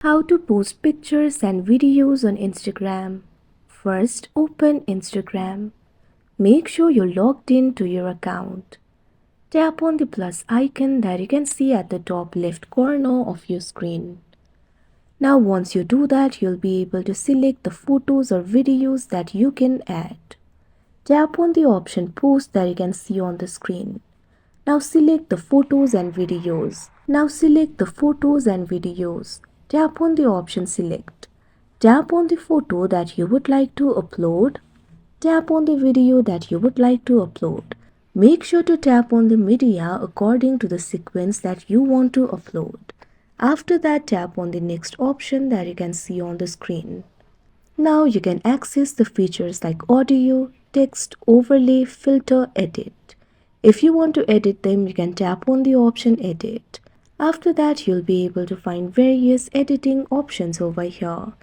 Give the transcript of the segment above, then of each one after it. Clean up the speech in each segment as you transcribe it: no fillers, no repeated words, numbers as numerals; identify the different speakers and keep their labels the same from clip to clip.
Speaker 1: How to post pictures and videos on Instagram. First, open Instagram. Make sure you're logged in to your account. Tap on the plus icon that you can see at the top left corner of your screen. Now once you do that, you'll be able to select the photos or videos that you can add. Tap on the option post that you can see on the screen. Now select the photos and videos. Tap on the option select. Tap on the photo that you would like to upload. Tap on the video that you would like to upload. Make sure to tap on the media according to the sequence that you want to upload. After that, tap on the next option that you can see on the screen. Now you can access the features like audio, text, overlay, filter, edit. If you want to edit them, you can tap on the option edit. After that, you'll be able to find various editing options over here.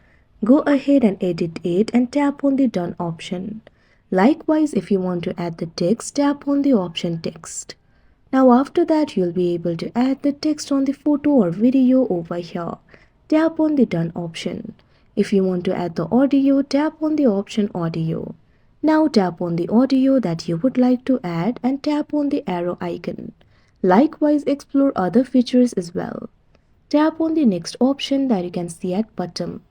Speaker 1: Go ahead and edit it and tap on the done option. Likewise, if you want to add the text, tap on the option text. Now after that, you'll be able to add the text on the photo or video over here. Tap on the done option. If you want to add the audio, tap on the option audio. Now tap on the audio that you would like to add and tap on the arrow icon. Likewise, explore other features as well. Tap on the next option that you can see at bottom.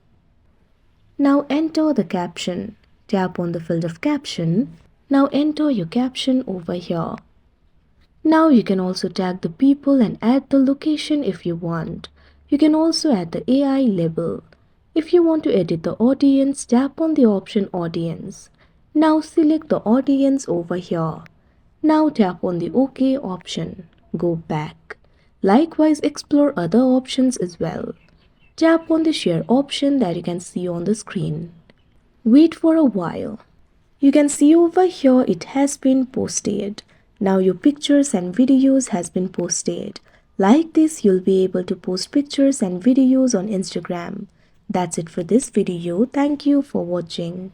Speaker 1: Now enter the caption. Tap on the field of caption. Now enter your caption over here. Now you can also tag the people and add the location if you want. You can also add the AI label. If you want to edit the audience, tap on the option audience. Now select the audience over here. Now tap on the OK option. Go back. Likewise, explore other options as well. Tap on the share option that you can see on the screen. Wait for a while. You can see over here it has been posted. Now your pictures and videos has been posted. Like this, you'll be able to post pictures and videos on Instagram. That's it for this video. Thank you for watching.